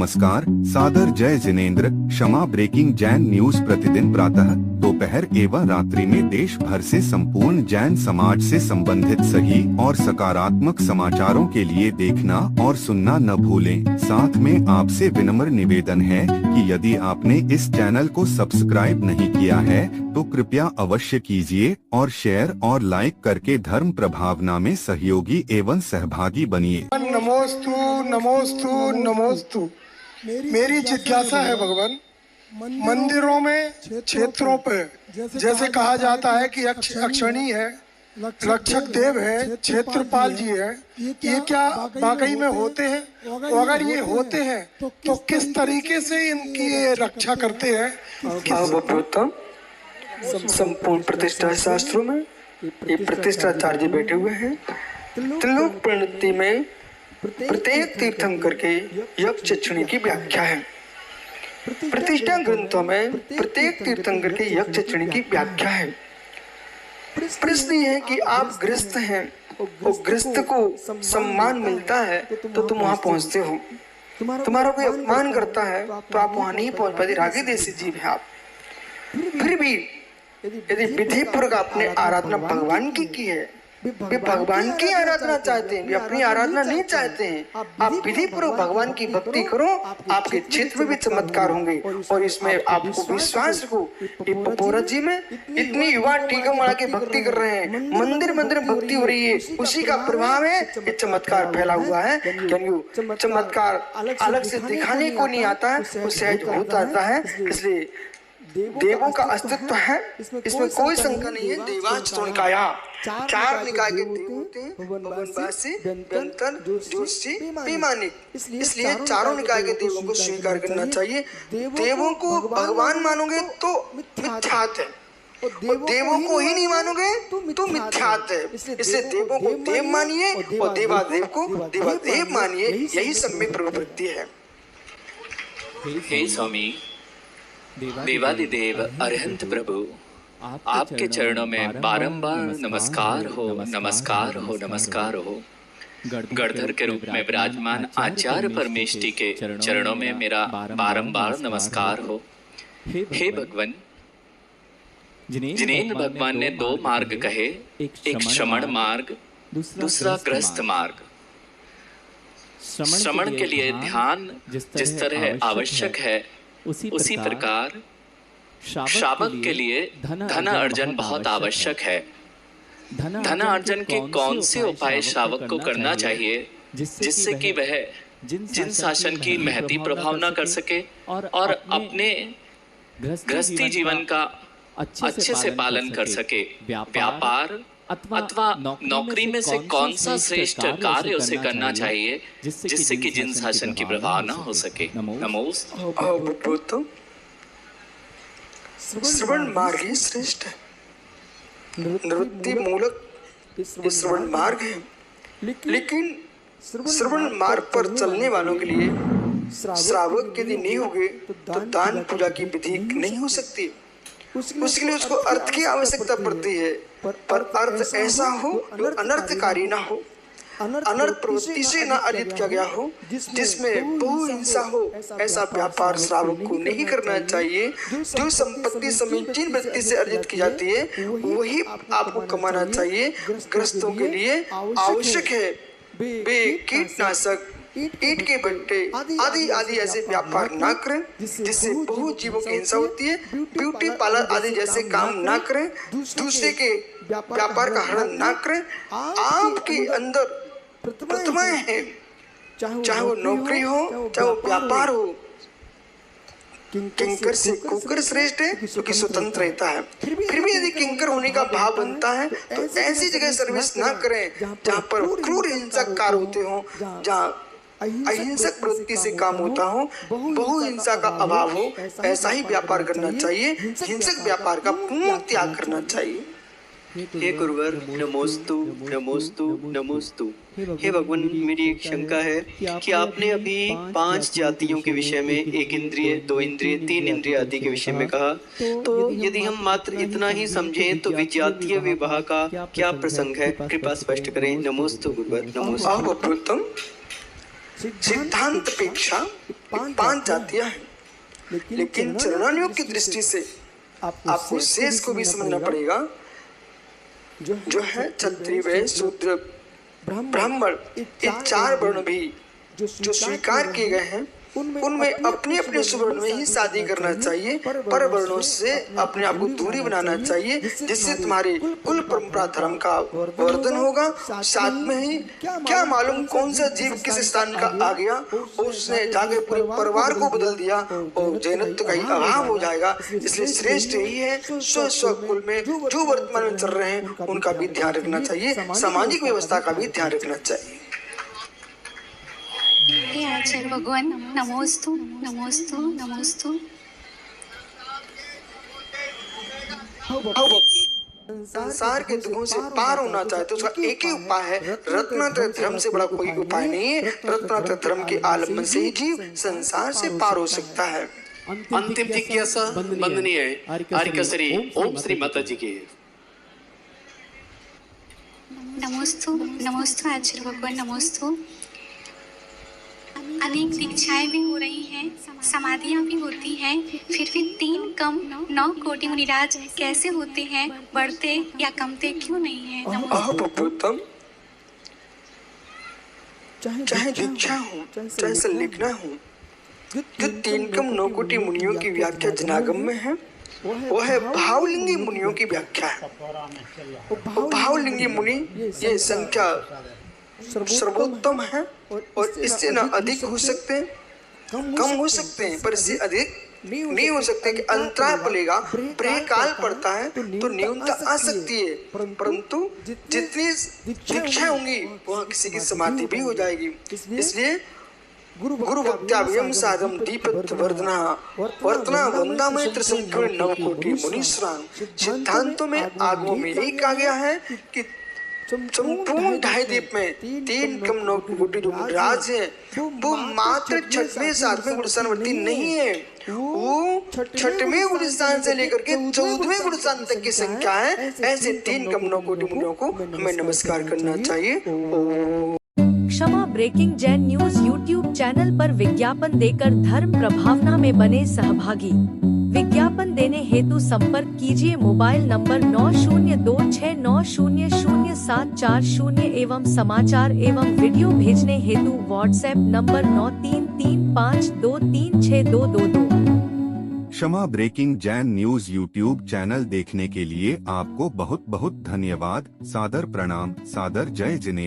नमस्कार, सादर जय जिनेंद्र। क्षमा ब्रेकिंग जैन न्यूज प्रतिदिन प्रातः, दोपहर एवं रात्रि में देश भर से संपूर्ण जैन समाज से संबंधित सही और सकारात्मक समाचारों के लिए देखना और सुनना न भूलें। साथ में आपसे विनम्र निवेदन है कि यदि आपने इस चैनल को सब्सक्राइब नहीं किया है तो कृपया अवश्य कीजिए और शेयर और लाइक करके धर्म प्रभावना में सहयोगी एवं सहभागी बनिए। नमोस्तु नमोस्तु नमोस्तु। मेरी जिज्ञासा है भगवान, मंदिरों में क्षेत्रों पे जैसे कहा जाता है कि अक्षणी है, रक्षक देव है, क्षेत्रपाल जी है, ये क्या वाकई में होते हैं? अगर ये होते हैं तो किस तरीके से इनकी ये रक्षा करते हैं? संपूर्ण प्रतिष्ठा शास्त्रों में ये प्रतिष्ठाचार्य बैठे हुए हैं। त्रिलोक प्रणति में प्रत्येक तीर्थंकर के यक्ष चक्षुणी की व्याख्या है। प्रतिष्ठा ग्रंथों में प्रत्येक तीर्थंकर के यक्ष चक्षुणी की व्याख्या है। प्रश्न ये है कि आप गृहस्थ हैं और गृहस्थ को सम्मान मिलता है तो तुम वहां पहुंचते हो। तुम्हारा कोई अपमान करता है तो आप वहां नहीं पहुंच पाते। रागी देसी जीव है आप। फिर भी यदि विधि पूर्वक आपने आराधना भगवान की है, वे भगवान की आराधना चाहते हैं, वे अपनी आराधना नहीं चाहते हैं। आप विधि पूर्वक भगवान की भक्ति करो, आपके क्षेत्र में भी चमत्कार होंगे। और इसमें आपको विश्वास रखो। पोपोरा जी में इतनी युवा टीका मारा के भक्ति कर रहे हैं, मंदिर मंदिर भक्ति हो रही है, उसी का प्रभाव है ये चमत्कार फैला हुआ है। क्योंकि चमत्कार अलग से दिखाने को नहीं आता है, वो सहज होता आता है। इसलिए देवों का अस्तित्व है, इसमें कोई शंका नहीं है। देवांश निकाया चार निकाय के देव होते हैं, भवनवासी, व्यंतर, ज्योतिषी, वैमानिक। इसलिए चारों निकाय के देवों को स्वीकार करना चाहिए। देवों को भगवान मानोगे तो मिथ्यात है, और देवों को ही नहीं मानोगे तो मिथ्यात है। इसलिए देवों को देव मानिए और देवादेव को देवादेव मानिए, यही सम्यक प्रवृत्ति है। हे स्वामी, देवादिदेव अरहंत प्रभु, आपके चरणों में बारंबार नमस्कार हो, नमस्कार हो, नमस्कार हो। गणधर के रूप में विराजमान आचार्य परमेष्टि के चरणों में मेरा बारंबार नमस्कार हो। हे भगवान, जिनेंद्र भगवान ने दो मार्ग कहे, एक श्रमण मार्ग, दूसरा गृहस्थ मार्ग। श्रमण के लिए ध्यान जिस तरह आवश्यक है, उसी प्रकार श्रावक के लिए धन अर्जन बहुत आवश्यक है। धन अर्जन के कौन से उपाय श्रावक को करना चाहिए जिससे कि वह जिन शासन की महती प्रभाव न कर सके और अपने गृहस्थी जीवन का अच्छे से पालन कर सके। व्यापार अथवा नौकरी में से कौन सा श्रेष्ठ कार्य उसे करना चाहिए जिससे कि जिन शासन की प्रभाव न हो सके। नमोस्तु। श्रवण मार्ग ही श्रेष्ठ है, निवृत्ति मूलक श्रवण मार्ग है। लेकिन श्रवण मार्ग पर चलने वालों के लिए श्रावक यदि नहीं होंगे तो दान पूजा की विधि नहीं हो सकती। उसके लिए उसको अर्थ की आवश्यकता पड़ती है, पर अर्थ ऐसा हो जो अनर्थकारी ना हो, अनर्थ प्रवृत्ति से ना अर्जित किया गया हो, जिसमें बहु हिंसा हो। ऐसा व्यापार श्रावक को नहीं करना चाहिए। जो संपत्ति समीचीन वृत्ति से अर्जित की जाती है वही आपको कमाना चाहिए। गृहस्थों के लिए आवश्यक है वे कीटनाशक, ईंट के भट्टे आदि ऐसे व्यापार ना करें जिससे बहुत जीवों की हिंसा होती है। ब्यूटी पार्लर आदि जैसे काम ना करें, दूसरे के व्यापार का हनन ना करें। आपके अंदर प्रतिमाएं हैं, चाहे वो नौकरी हो चाहे वो व्यापार हो। किंकर से कुकर श्रेष्ठ है क्योंकि स्वतंत्र रहता है। फिर भी यदि किंकर होने का भाव बनता है तो ऐसी जगह सर्विस ना करें जहाँ पर क्रूर हिंसक कार्य होते हो, जहाँ अहिंसक प्रवृत्ति से काम होता हो, बहु हिंसा का अभाव हो। ऐसा ही व्यापार करना चाहिए। हिंसक व्यापार का पूर्ण त्याग करना चाहिए। हे गुरुवर, नमोस्तु नमोस्तु नमोस्तु। हे भगवान, मेरी एक शंका है कि आपने अभी 5 जातियों के विषय में, 1 इंद्रिय, 2 इंद्रिय, 3 इंद्रिय आदि के विषय में कहा, तो यदि हम मात्र इतना ही समझें तो विजातीय विवाह का क्या प्रसंग है? कृपा स्पष्ट करें। नमोस्तु गुरुवर, नमोस्तु। सिद्धांत अपेक्षा 5 जातियां हैं, लेकिन चरणानुयोग की दृष्टि से आपको शेष को भी समझना पड़ेगा, जो है क्षत्रिय, वैश्य, शूद्र, ब्राह्मण। ये 4 वर्ण भी जो स्वीकार किए गए हैं, उनमें अपने अपने सुवर्ण में ही शादी करना चाहिए। पर वर्णों से अपने आप को दूरी बनाना चाहिए, जिससे तुम्हारे कुल परंपरा धर्म का वर्धन होगा। साथ में ही क्या मालूम कौन सा जीव किस स्थान का आ गया, उसने जाके पूरे परिवार को बदल दिया और जैनत्व का ही अभाव हो जाएगा। इसलिए श्रेष्ठ यही है स्व कुल में जो वर्तमान में चल रहे हैं उनका भी ध्यान रखना चाहिए, सामाजिक व्यवस्था का भी ध्यान रखना चाहिए। हे आचार्य भगवान, नमोस्तु नमोस्तु नमोस्तु। संसार के दुखों से पार होना चाहे तो उसका एक ही उपाय है, रत्नात्रय धर्म से बड़ा कोई उपाय नहीं है। रत्नात्रय धर्म के आलम्बन से ही जीव संसार से पार हो सकता है। अंतिम जिज्ञासा बंदनीय है। आर्यकसरी ओम श्री माता जी की। नमोस्तु नमोस्तु आचार्य भगवान, नमोस्तु। अनेक दीक्षाएं भी हो रही हैं, समाधियां भी होती हैं, फिर भी 3 कम 9 कोटि मुनिराज कैसे होते हैं? बढ़ते या कमते क्यों नहीं है? नमोस्तु। चाहे दीक्षा हो, चाहे संलिग्ना हो, जो 3 कम 9 कोटि मुनियों की व्याख्या जनागम में है, वो है भावलिंगी मुनियों की व्याख्या है। भावलिंगी मुनि ये संख्या सर्वोत्तम है और इससे न अधिक हो सकते हैं, कम हो सकते हैं, पर इससे अधिक नहीं हो सकते कि अंतराल पड़ेगा, प्रकाल पड़ता है तो न्यूनता आ सकती है। परंतु जितनी दीक्षा होंगी वहाँ किसी की समाधि भी हो जाएगी। इसलिए गुरु भक्त्याभ्यम साधम दीपत वर्धना वर्तना वंदामय त्रिसंख्य 9 कोटि मुनीश्वरान। सिद्धांतों में आगमों में यही कहा गया है कि संपूर्ण 2.5 दीप में 3 कम 9 कोटि जो मुनिराज है वो मात्र 6वें 7वें गुणस्थानवर्ती नहीं है, वो 6वें गुणस्थान से लेकर के 14वें गुणस्थान तक की संख्या है। ऐसे 3 कम 9 कोटि मुनियों को हमें नमस्कार करना चाहिए। Kshama breaking Jain news YouTube channel पर विज्ञापन देकर धर्म प्रभावना में बने सहभागी। विज्ञापन देने हेतु संपर्क कीजिए मोबाइल नंबर 9026900740 एवं समाचार एवं वीडियो भेजने हेतु WhatsApp number 9335236222। Kshama breaking Jain news YouTube channel देखने के लिए आपको बहुत बहुत धन्यवाद। सादर प्रणाम, सादर जय जिनेंद्र।